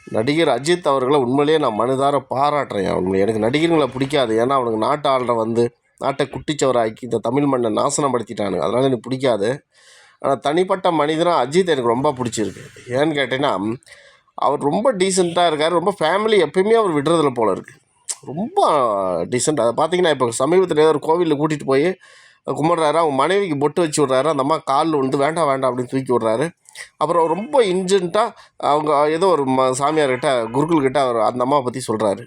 நடிகர் அஜித் அவர்களை உண்மையிலேயே நான் மனதார பாராட்டுறேன். உண்மை எனக்கு நடிகர்களை பிடிக்காது. ஏன்னா அவனுக்கு நாட்டு ஆள்ற நாட்டை குட்டிச்சவராக்கி இந்த தமிழ் மண்ணை நாசனப்படுத்திட்டானுங்க. அதனால் எனக்கு பிடிக்காது. ஆனால் தனிப்பட்ட மனிதனாக அஜித் எனக்கு ரொம்ப பிடிச்சிருக்கு. ஏன்னு கேட்டிங்கன்னா, அவர் ரொம்ப டீசெண்டாக இருக்கார். ரொம்ப ஃபேமிலி எப்பயுமே அவர் விடுறதில்ல போல இருக்குது. ரொம்ப டீசெண்ட். அதை பார்த்தீங்கன்னா, இப்போ சமீபத்தில் ஏதோ ஒரு கோவிலில் கூட்டிகிட்டு போய் கும்பிட்றாரு. அவங்க மனைவிக்கு பொட்டு வச்சு விட்றாரு. அந்த அம்மா காலில் விழுந்து வேண்டாம் வேண்டாம் அப்படின்னு தூக்கி விட்றாரு. அப்புறம் ரொம்ப இன்ஜென்ட்டாக அவங்க ஏதோ ஒரு சாமியார்கிட்ட குருக்கள்கிட்ட அவர் அந்த அம்மாவை பற்றி சொல்கிறாரு.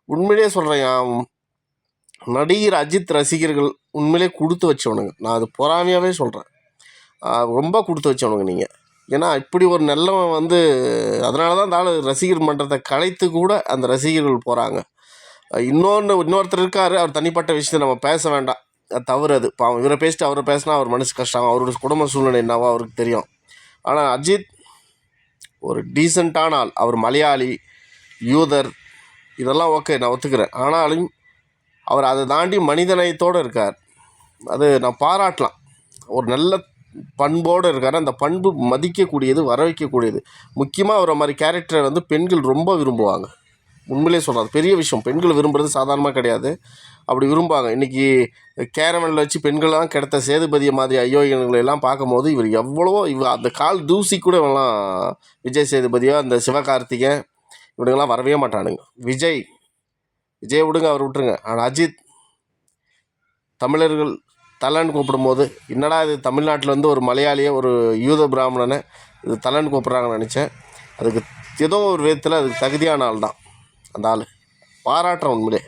உண்மையிலேயே சொல்கிறேன், நடிகர் அஜித் ரசிகர்கள் உண்மையிலே கொடுத்து வச்சவனுங்க. நான் அது பொறாமையாகவே சொல்கிறேன். ரொம்ப கொடுத்து வச்சவனுங்க நீங்கள். ஏன்னா இப்படி ஒரு நல்லவன் அதனால தான் இந்த ஆள் ரசிகர் மன்றத்தை கலைத்து கூட அந்த ரசிகர்கள் போகிறாங்க. இன்னொருத்தர் இருக்கார். அவர் தனிப்பட்ட விஷயத்தை நம்ம பேச வேண்டாம், அது தவறு. அது பாவம். இவரை பேசிட்டு அவரை பேசினா அவர் மனசு கஷ்டம், அவரோட குடும்ப சூழ்நிலை என்னவோ அவருக்கு தெரியும். ஆனால் அஜித் ஒரு டீசெண்டான ஆள். அவர் மலையாளி, யூதர், இதெல்லாம் ஓகே, நான் ஒத்துக்கிறேன். ஆனாலும் அவர் அதை தாண்டி மனிதநேயத்தோடு இருக்கார். அது நான் பாராட்டலாம். ஒரு நல்ல பண்போடு இருக்கார். அந்த பண்பு மதிக்கக்கூடியது, வர வைக்கக்கூடியது. முக்கியமாக அவரை மாதிரி கேரக்டரை பெண்கள் ரொம்ப விரும்புவாங்க. உண்மையிலே சொல்கிறார், பெரிய விஷயம். பெண்கள் விரும்புகிறது சாதாரணமாக கிடையாது. அப்படி விரும்புவாங்க. இன்றைக்கி கேரமனில் வச்சு பெண்கள்லாம் கிடைத்த சேதுபதியை மாதிரி அயோக்கியங்களெல்லாம் பார்க்கும்போது இவர் எவ்வளவோ அந்த கால் தூசி கூட இவங்களாம் விஜய் சேதுபதியோ அந்த சிவகார்த்திகேயன் இவனுங்கெல்லாம் வரவே மாட்டானுங்க. விஜய் விடுங்க, அவர் விட்டுருங்க. ஆனால் அஜித் தமிழர்கள் தலைன்னு கூப்பிடும்போது என்னடா இது தமிழ்நாட்டில் ஒரு மலையாளியை, ஒரு யூத பிராமணனை இது தலைன்னு கூப்பிட்றாங்கன்னு நினச்சேன். அதுக்கு ஏதோ ஒரு விதத்தில் அதுக்கு தகுதியான ஆள் தான் அந்த ஆள். பாராட்டுறேன் உண்மையிலே.